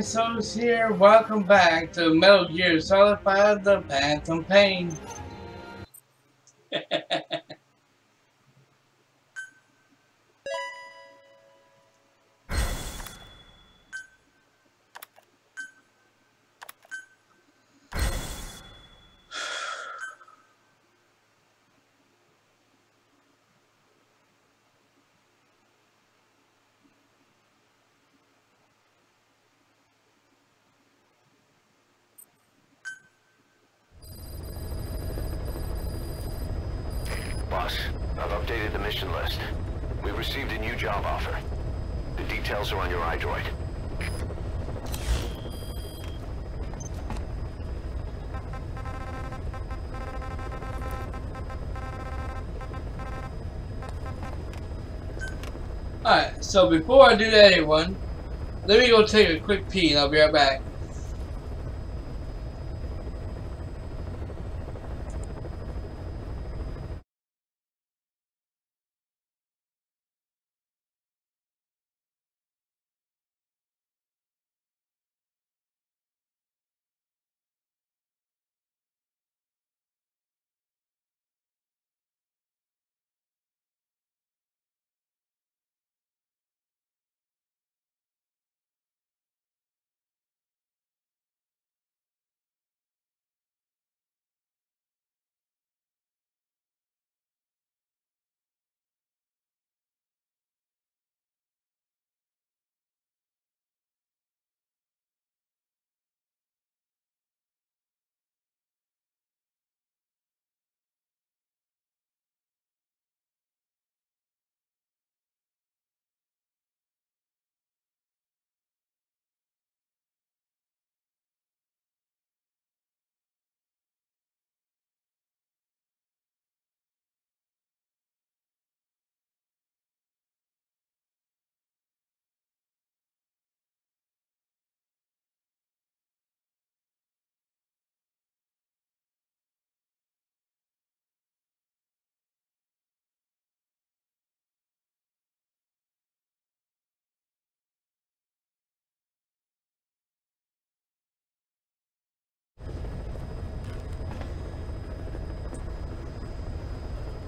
Souls here. Welcome back to Metal Gear Solid 5: The Phantom Pain. Boss, I've updated the mission list. We received a new job offer. The details are on your iDroid. Alright, so before I do that, everyone, let me go take a quick pee and I'll be right back.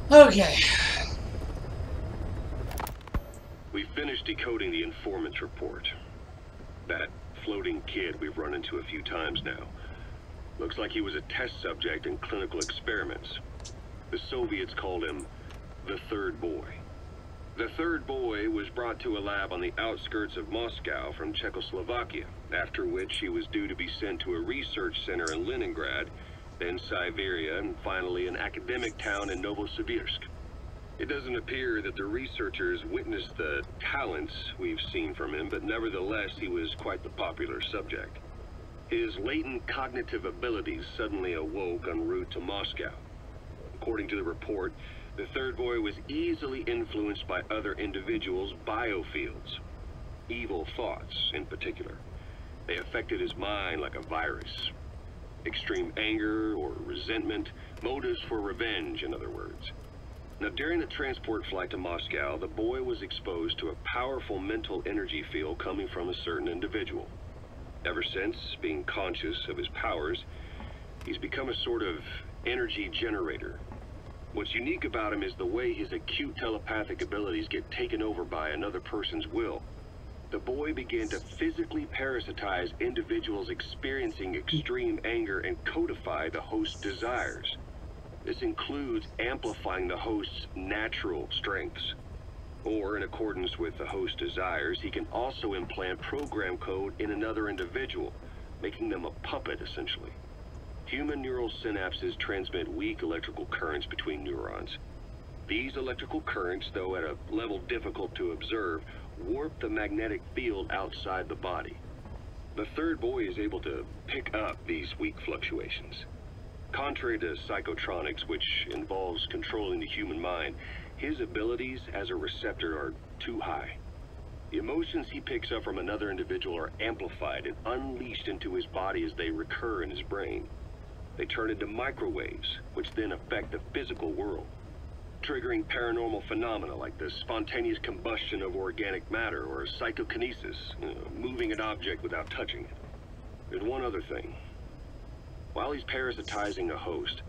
Okay. We finished decoding the informant's report. That floating kid we've run into a few times now. Looks like he was a test subject in clinical experiments. The Soviets called him the Third Boy. The Third Boy was brought to a lab on the outskirts of Moscow from Czechoslovakia, after which he was due to be sent to a research center in Leningrad, then Siberia, and finally an academic town in Novosibirsk. It doesn't appear that the researchers witnessed the talents we've seen from him, but nevertheless he was quite the popular subject. His latent cognitive abilities suddenly awoke en route to Moscow. According to the report, the Third Boy was easily influenced by other individuals' biofields. Evil thoughts, in particular. They affected his mind like a virus. Extreme anger or resentment, motives for revenge, in other words. Now, during the transport flight to Moscow, the boy was exposed to a powerful mental energy field coming from a certain individual. Ever since, being conscious of his powers, he's become a sort of energy generator. What's unique about him is the way his acute telepathic abilities get taken over by another person's will. The boy began to physically parasitize individuals experiencing extreme anger and codify the host's desires. This includes amplifying the host's natural strengths. Or, in accordance with the host's desires, he can also implant program code in another individual, making them a puppet, essentially. Human neural synapses transmit weak electrical currents between neurons. These electrical currents, though at a level difficult to observe, warp the magnetic field outside the body. The Third Boy is able to pick up these weak fluctuations. Contrary to psychotronics, which involves controlling the human mind, his abilities as a receptor are too high. The emotions he picks up from another individual are amplified and unleashed into his body as they recur in his brain. They turn into microwaves, which then affect the physical world. triggering paranormal phenomena like the spontaneous combustion of organic matter or psychokinesis, moving an object without touching it. There's one other thing. While he's parasitizing a host,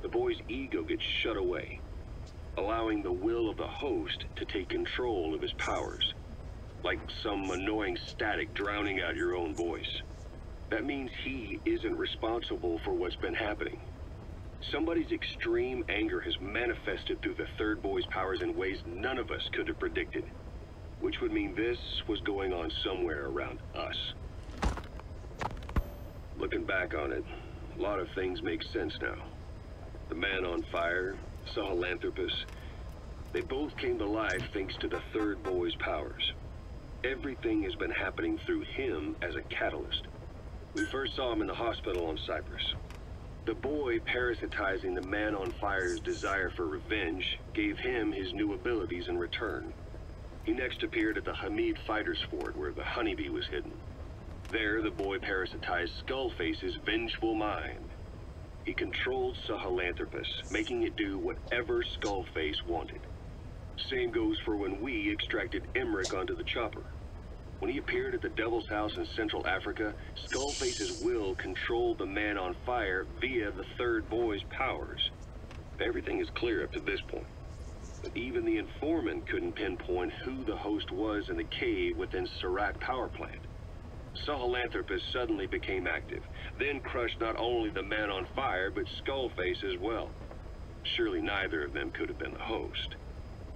the boy's ego gets shut away, allowing the will of the host to take control of his powers, like some annoying static drowning out your own voice. That means he isn't responsible for what's been happening. Somebody's extreme anger has manifested through the third boy's powers in ways none of us could have predicted, which would mean this was going on somewhere around us. Looking back on it, a lot of things make sense now. The man on fire, Sahelanthropus, they both came to life thanks to the third boy's powers. Everything has been happening through him as a catalyst. We first saw him in the hospital on Cyprus. The boy parasitizing the man on fire's desire for revenge gave him his new abilities in return. He next appeared at the Hamid Fighters Fort where the honeybee was hidden. There, the boy parasitized Skullface's vengeful mind. He controlled Sahelanthropus, making it do whatever Skullface wanted. Same goes for when we extracted Emmerich onto the chopper. When he appeared at the Devil's House in Central Africa, Skullface's will controlled the man on fire via the third boy's powers. Everything is clear up to this point. But even the informant couldn't pinpoint who the host was in the cave within Serac power plant. Sahelanthropus suddenly became active, then crushed not only the man on fire, but Skullface as well. Surely neither of them could have been the host.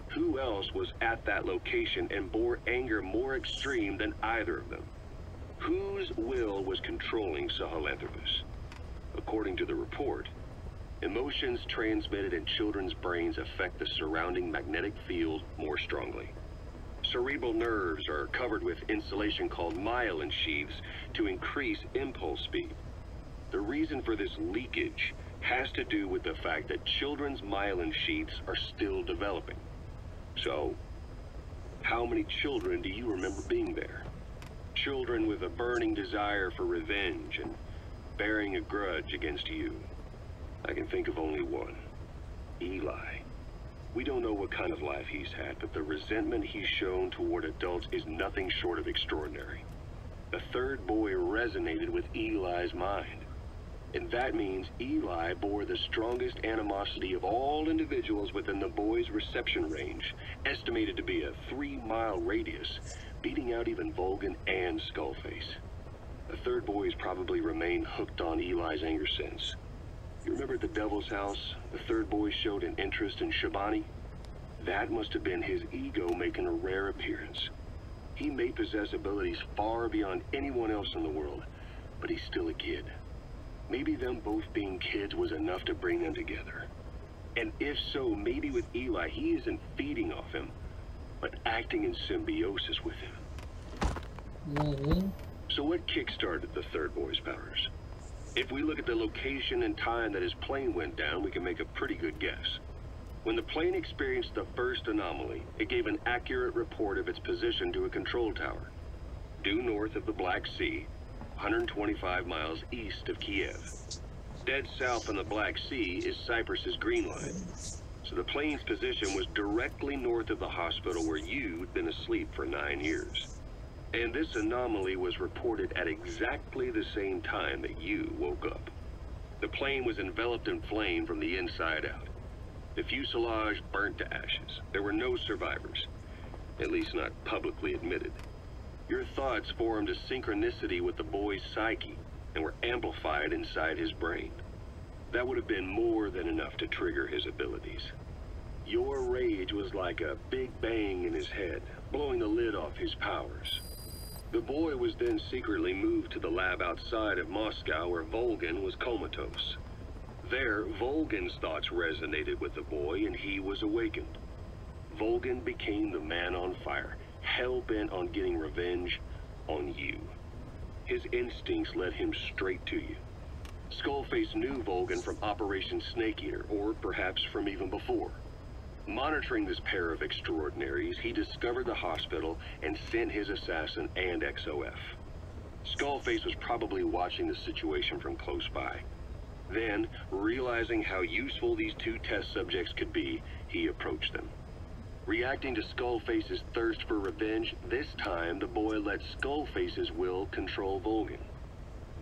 Who else was at that location and bore anger more extreme than either of them? Whose will was controlling Sahelanthropus? According to the report, emotions transmitted in children's brains affect the surrounding magnetic field more strongly. Cerebral nerves are covered with insulation called myelin sheaths to increase impulse speed. The reason for this leakage has to do with the fact that children's myelin sheaths are still developing. So, how many children do you remember being there? Children with a burning desire for revenge and bearing a grudge against you. I can think of only one. Eli. We don't know what kind of life he's had, but the resentment he's shown toward adults is nothing short of extraordinary. The third boy resonated with Eli's mind. And that means Eli bore the strongest animosity of all individuals within the boy's reception range, estimated to be a 3-mile radius, beating out even Volgan and Skullface. The third boy has probably remained hooked on Eli's anger since. You remember at the Devil's House, the third boy showed an interest in Shabani? That must have been his ego making a rare appearance. He may possess abilities far beyond anyone else in the world, but he's still a kid. Maybe them both being kids was enough to bring them together. And if so, maybe with Eli, he isn't feeding off him, but acting in symbiosis with him. So what kickstarted the third boy's powers? If we look at the location and time that his plane went down, we can make a pretty good guess. When the plane experienced the first anomaly, it gave an accurate report of its position to a control tower, due north of the Black Sea, 125 miles east of Kiev. Dead south on the Black Sea is Cyprus's Green Line. So the plane's position was directly north of the hospital where you'd been asleep for 9 years. And this anomaly was reported at exactly the same time that you woke up. The plane was enveloped in flame from the inside out. The fuselage burnt to ashes. There were no survivors, at least not publicly admitted. Your thoughts formed a synchronicity with the boy's psyche and were amplified inside his brain. That would have been more than enough to trigger his abilities. Your rage was like a big bang in his head, blowing the lid off his powers. The boy was then secretly moved to the lab outside of Moscow where Volgan was comatose. There, Volgan's thoughts resonated with the boy and he was awakened. Volgan became the man on fire, hell-bent on getting revenge on you. His instincts led him straight to you. Skullface knew Volgan from Operation Snake Eater, or perhaps from even before. Monitoring this pair of extraordinaries, he discovered the hospital and sent his assassin and XOF. Skullface was probably watching the situation from close by. Then, realizing how useful these two test subjects could be, he approached them. Reacting to Skullface's thirst for revenge, this time the boy let Skullface's will control Volgin.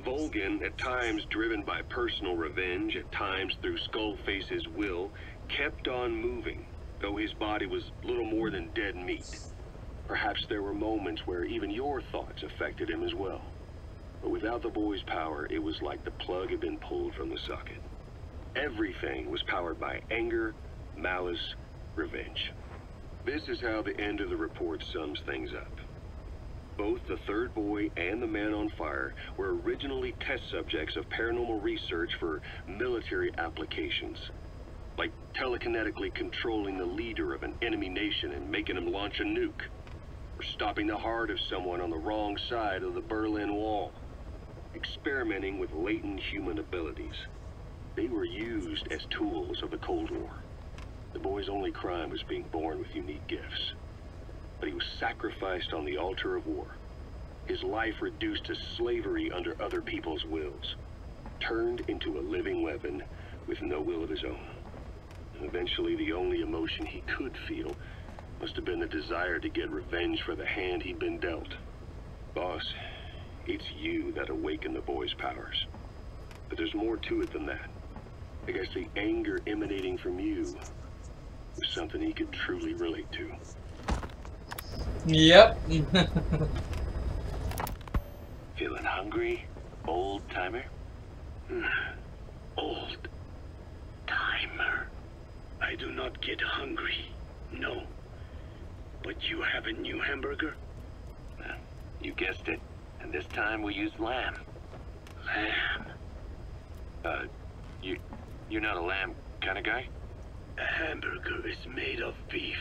Volgin, at times driven by personal revenge, at times through Skullface's will, kept on moving, though his body was little more than dead meat. Perhaps there were moments where even your thoughts affected him as well. But without the boy's power, it was like the plug had been pulled from the socket. Everything was powered by anger, malice, revenge. This is how the end of the report sums things up. Both the third boy and the man on fire were originally test subjects of paranormal research for military applications. Like telekinetically controlling the leader of an enemy nation and making him launch a nuke. Or stopping the heart of someone on the wrong side of the Berlin Wall. Experimenting with latent human abilities. They were used as tools of the Cold War. The boy's only crime was being born with unique gifts. But he was sacrificed on the altar of war. His life reduced to slavery under other people's wills. Turned into a living weapon with no will of his own. And eventually the only emotion he could feel must have been the desire to get revenge for the hand he'd been dealt. Boss, it's you that awakened the boy's powers. But there's more to it than that. I guess the anger emanating from you was something he could truly relate to. Yep. Feeling hungry, old timer? Old timer. I do not get hungry, no. But you have a new hamburger? You guessed it. And this time we used lamb. Lamb? You're not a lamb kind of guy? A hamburger is made of beef.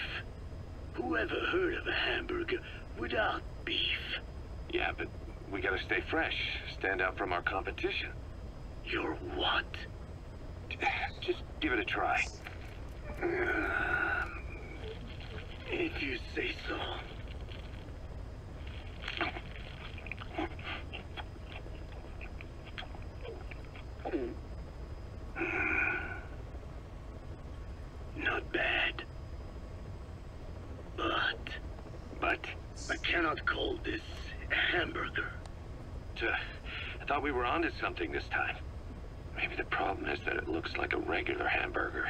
Who ever heard of a hamburger without beef? Yeah, but we gotta stay fresh. Stand out from our competition. You're what? Just give it a try. If you say so. Not bad. But I cannot call this a hamburger. I thought we were onto something this time. Maybe the problem is that it looks like a regular hamburger.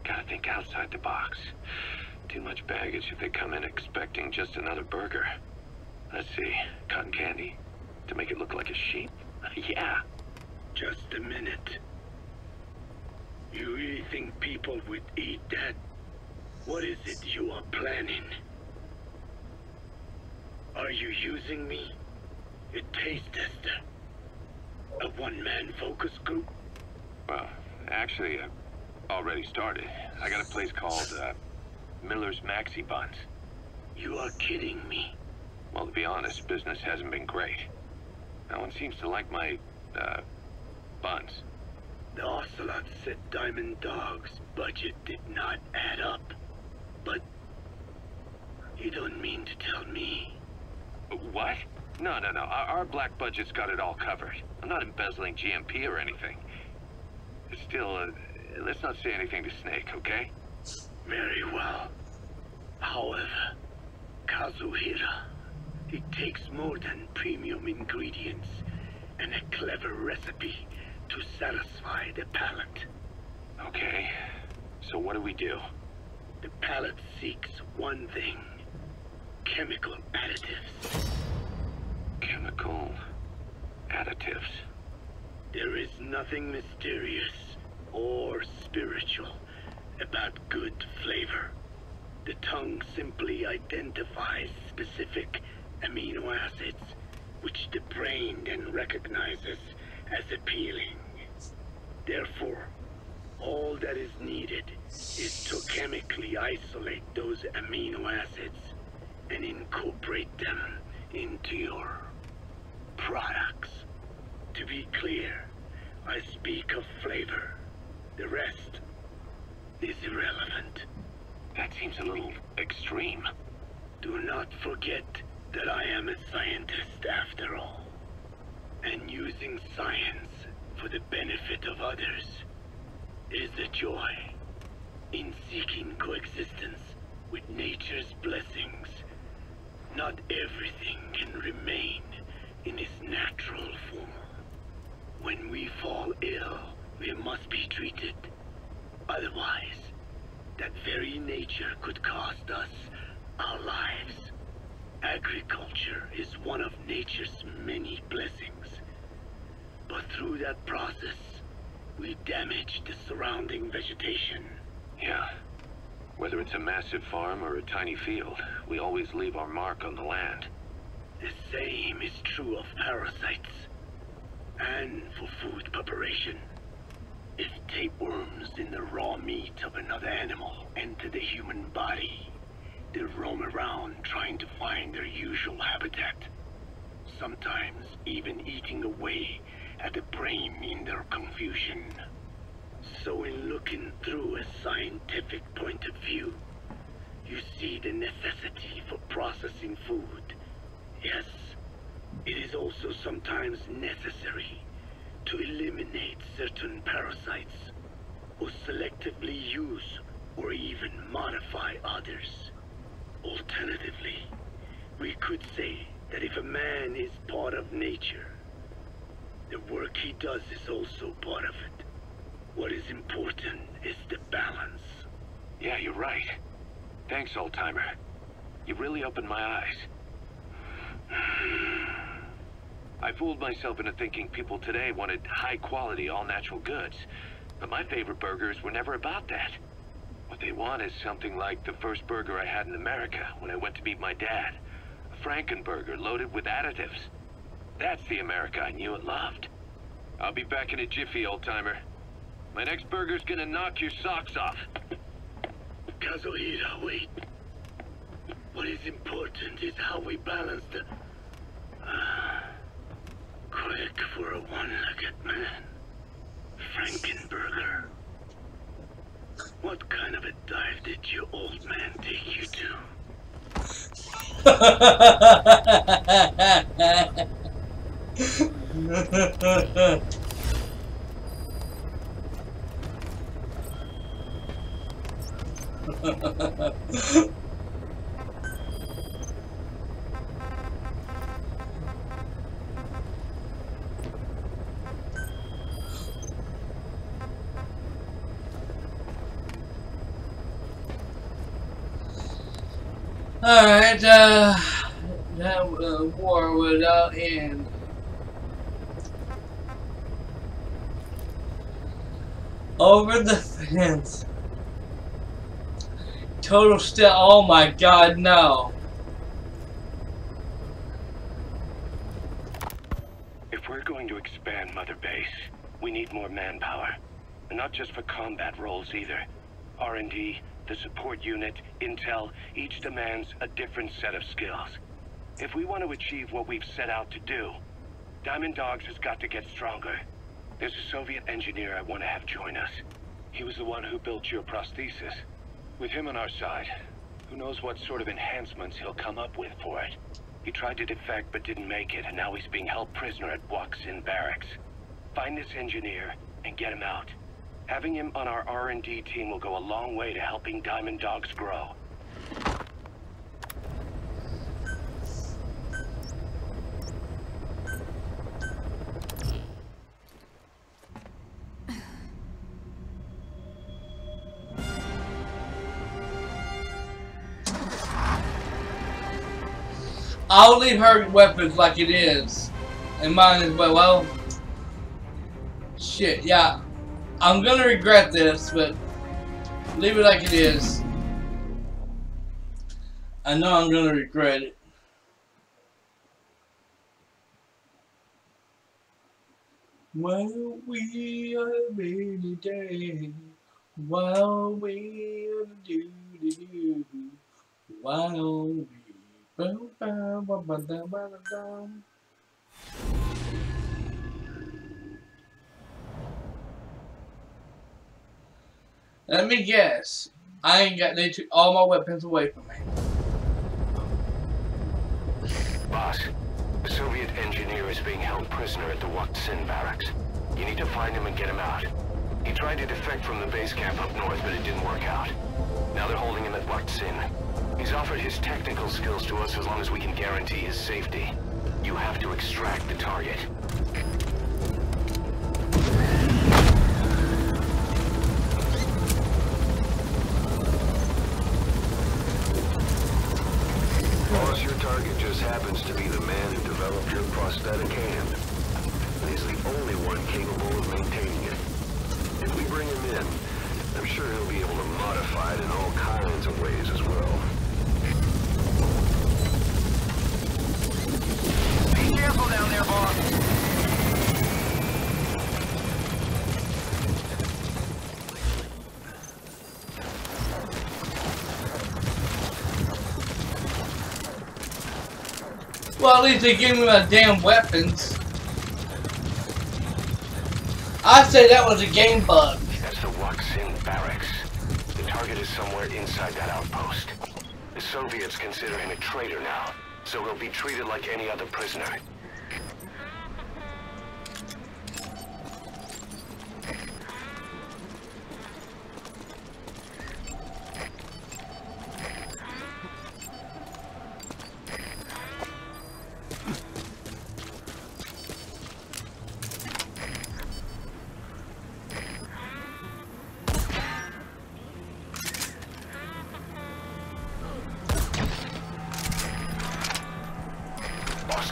Gotta think outside the box. Too much baggage if they come in expecting just another burger. Let's see, cotton candy to make it look like a sheep? Yeah. Just a minute. You really think people would eat that? What is it you are planning? Are you using me? A taste tester? A one-man focus group? Well, actually, I've already started. I got a place called, Miller's Maxi Buns. You are kidding me. Well, to be honest, business hasn't been great. No one seems to like my, buns. The Ocelot said Diamond Dog's budget did not add up. But you don't mean to tell me. What? No. Our black budget's got it all covered. I'm not embezzling GMP or anything. Still, let's not say anything to Snake, okay? Very well. However, Kazuhira, it takes more than premium ingredients and a clever recipe to satisfy the palate. Okay, so what do we do? The palate seeks one thing: chemical additives. Chemical additives. There is nothing mysterious or spiritual about good flavor. The tongue simply identifies specific amino acids, which the brain then recognizes as appealing. Therefore, all that is needed is to chemically isolate those amino acids and incorporate them into your products. To be clear, I speak of flavor. The rest is irrelevant. That seems a little extreme. Do not forget that I am a scientist after all. And using science for the benefit of others. It is the joy in seeking coexistence with nature's blessings. Not everything can remain in its natural form. When we fall ill, we must be treated. Otherwise, that very nature could cost us our lives. Agriculture is one of nature's many blessings. But through that process, we damage the surrounding vegetation. Yeah. Whether it's a massive farm or a tiny field, we always leave our mark on the land. The same is true of parasites. And for food preparation. If tapeworms in the raw meat of another animal enter the human body, they roam around trying to find their usual habitat. Sometimes even eating away at the brain in their confusion. So in looking through a scientific point of view, you see the necessity for processing food. Yes, it is also sometimes necessary to eliminate certain parasites, or selectively use or even modify others. Alternatively, we could say that if a man is part of nature, the work he does is also part of it. What is important is the balance. Yeah, you're right. Thanks, old-timer. You really opened my eyes. I fooled myself into thinking people today wanted high-quality, all-natural goods. But my favorite burgers were never about that. What they want is something like the first burger I had in America when I went to meet my dad. A Frankenburger loaded with additives. That's the America I knew and loved. I'll be back in a jiffy, old-timer. My next burger's gonna knock your socks off. Kazuhira, wait. What is important is how we balance the... quick for a one-legged man. Frankenburger. What kind of a dive did your old man take you to? Alright, that war without end. Over the fence. Total still. Oh my god, no. If we're going to expand Mother Base, we need more manpower. And not just for combat roles either. R&D, the support unit, intel, each demands a different set of skills. If we want to achieve what we've set out to do, Diamond Dogs has got to get stronger. There's a Soviet engineer I want to have join us. He was the one who built your prosthesis. With him on our side, who knows what sort of enhancements he'll come up with for it. He tried to defect but didn't make it, and now he's being held prisoner at Waksin Barracks. Find this engineer and get him out. Having him on our R&D team will go a long way to helping Diamond Dogs grow. I'll leave her weapons like it is. And mine as well. Well, shit, yeah. I'm gonna regret this, but leave it like it is. I know I'm gonna regret it. While we are rainy day, while we are do, while we let me guess. I ain't got. They took all my weapons away from me. Boss, the Soviet engineer is being held prisoner at the Waksin Barracks. You need to find him and get him out. He tried to defect from the base camp up north, but it didn't work out. Now they're holding him at Lac Sin. He's offered his technical skills to us as long as we can guarantee his safety. You have to extract the target. Boss, your target just happens to be the man who developed your prosthetic hand. And he's the only one capable of maintaining it. If we bring him in, I'm sure he'll be able to modify it in all kinds of ways as well. Be careful down there, boss. Well, at least they give me my damn weapons. I'd say that was a game bug. That's the Lac Sin barracks. The target is somewhere inside that outpost. The Soviets consider him a traitor now, so he'll be treated like any other prisoner.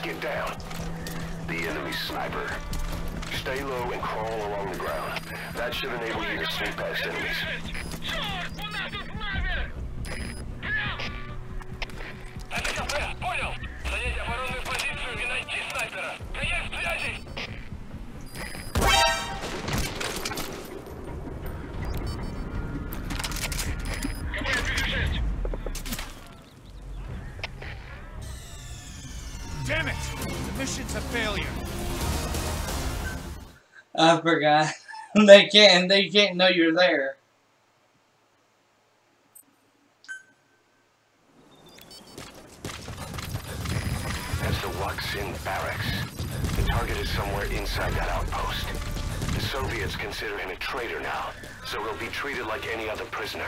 Get down. The enemy sniper. Stay low and crawl along the ground. That should enable you to sneak past enemies. Damn it! The mission's a failure. I forgot. They can't know you're there. That's the Lac Sin barracks. The target is somewhere inside that outpost. The Soviets consider him a traitor now, so he'll be treated like any other prisoner.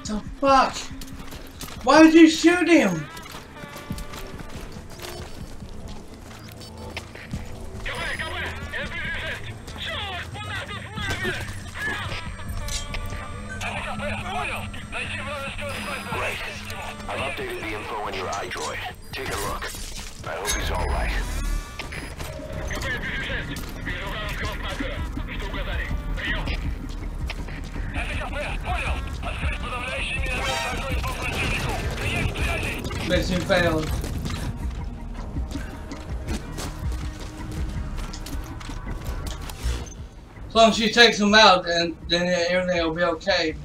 The fuck? Why did you shoot him? Great. I've updated the info on your iDroid. Take a look. I hope he's all right. Mission failed. As long as she takes him out, then everything will be okay.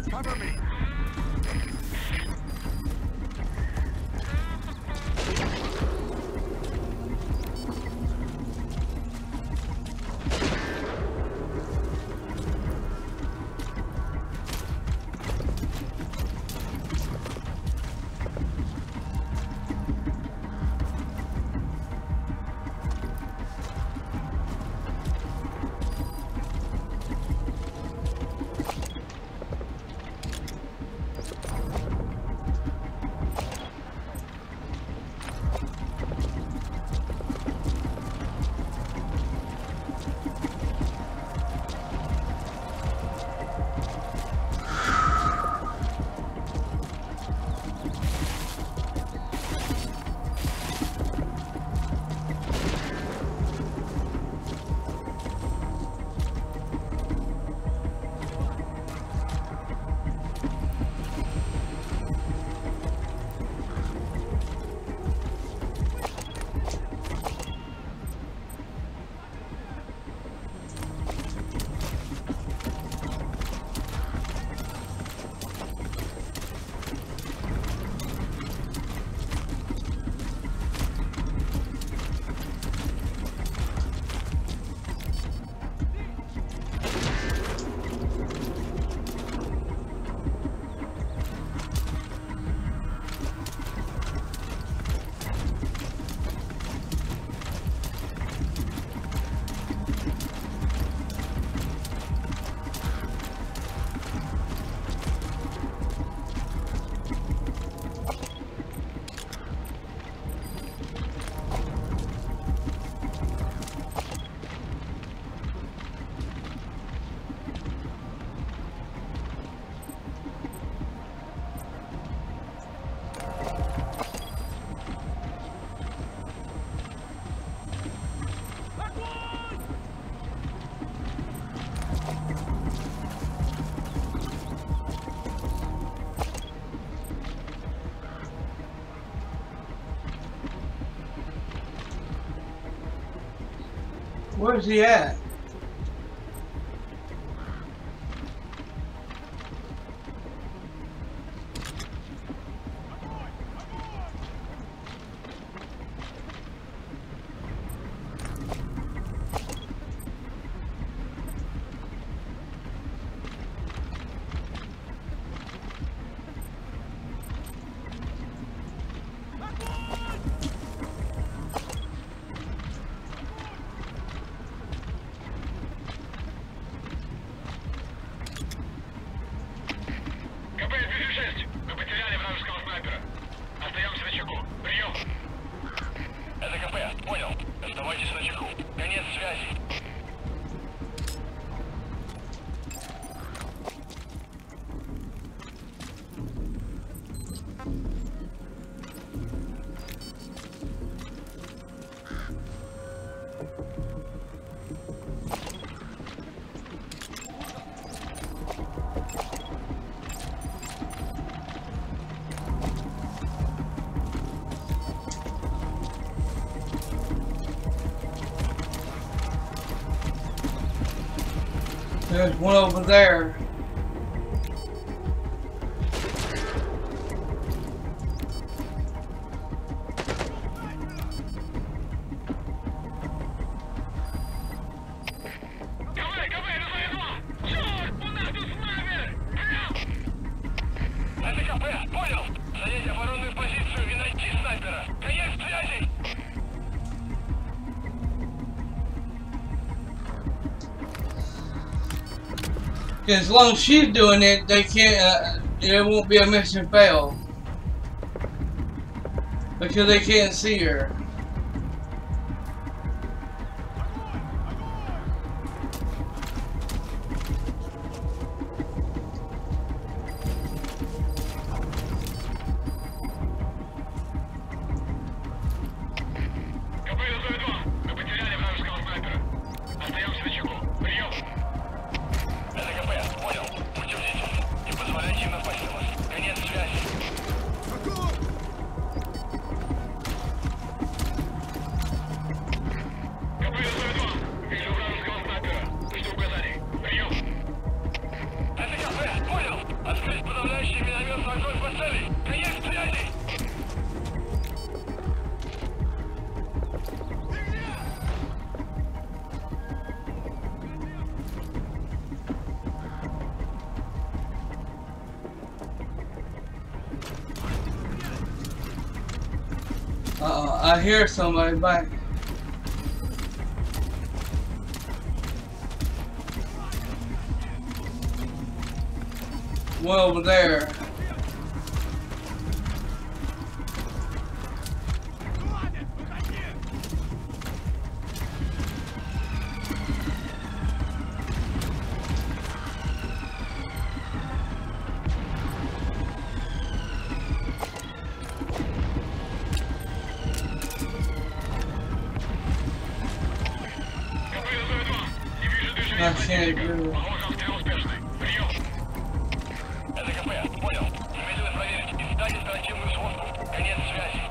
Cover me! Where's he at? There's one over there. Это КП, понял? Занять оборонную позицию и найти снайпера. Конец связи! As long as she's doing it, they can't. It won't be a mission fail because they can't see her. I hear somebody back. One over there. I can't do it. Это КП, понял. Немедленно проверить и сдать оперативную сводку. Конец связи.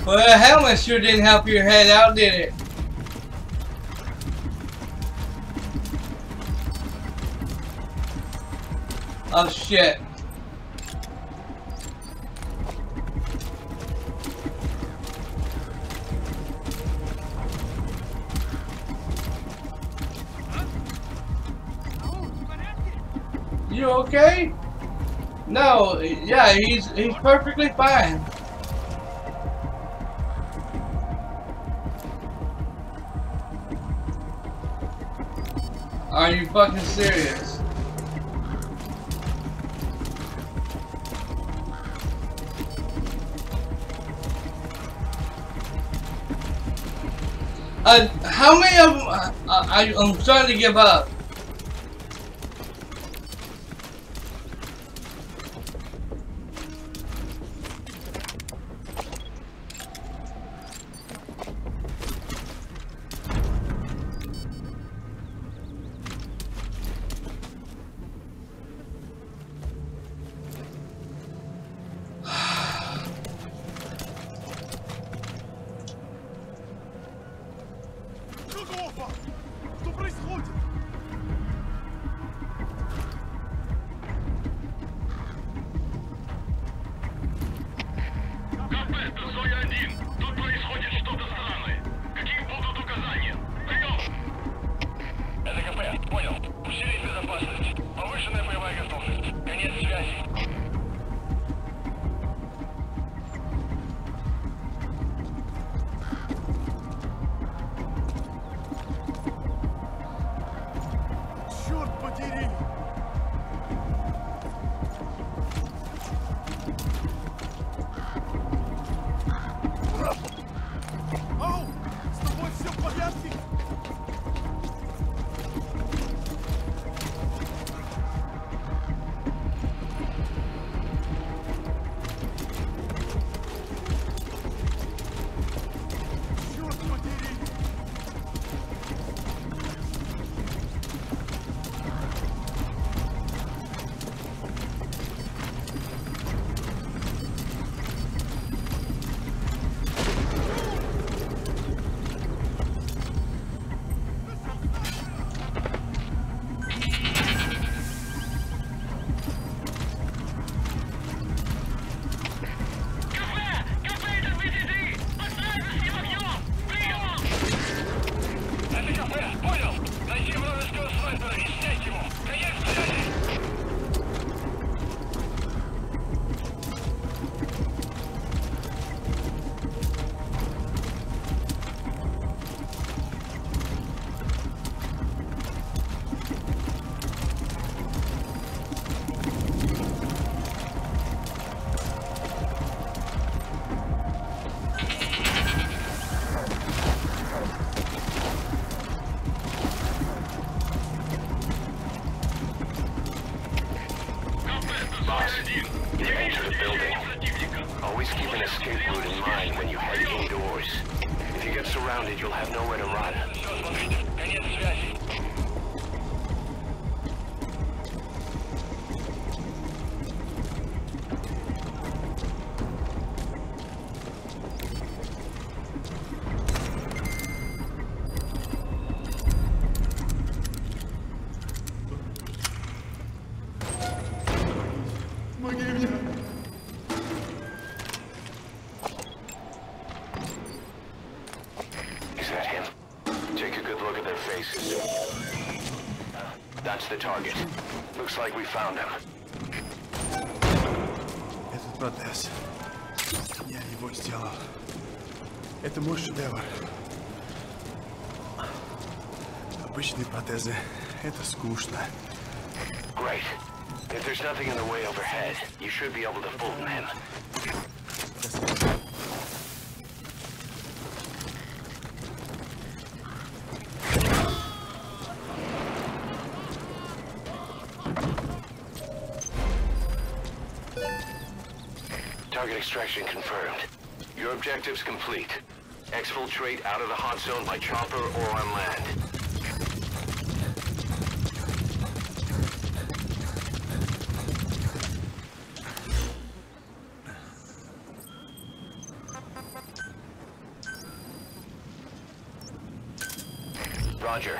Well, the helmet sure didn't help your head out, did it? Oh shit. You okay? No, yeah, he's perfectly fine. Are you fucking serious? How many of them? I'm starting to give up. Что происходит? Происходит что-то странное. Какие будут указания? Прием! Это КП. Понял. Усилить безопасность. Повышенная боевая готовность. Конец связи. Черт подери! Ау! С тобой все в порядке? Черт подери! Это КП. Понял. Найти вражеского снайпера и снять его. Конец связи. Boss, you enter the building. Always keep an escape route in mind when you head indoors. If you get surrounded, you'll have nowhere to run. Все, смотрите. Конец связи. Помоги мне! Is that him? Take a good look at their faces. That's the target. Looks like we found him. Этот протез. Я его сделал. Это мой шедевр. Обычные протезы. Это скучно. Great. If there's nothing in the way overhead, you should be able to fool them in. Target extraction confirmed. Your objective's complete. Exfiltrate out of the hot zone by chopper or on land. Roger.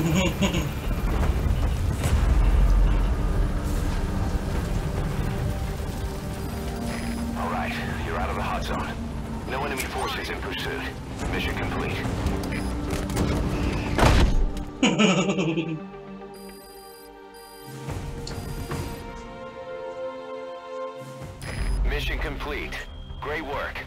Alright, you're out of the hot zone. No enemy forces in pursuit. Mission complete. Mission complete. Great work.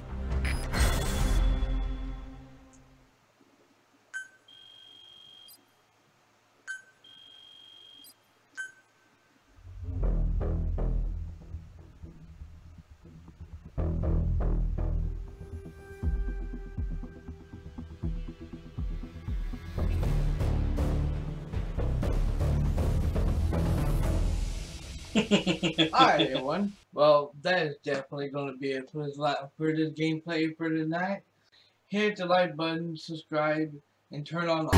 Alright, everyone. Well, that is definitely going to be it for this gameplay for tonight. Hit the like button, subscribe, and turn on all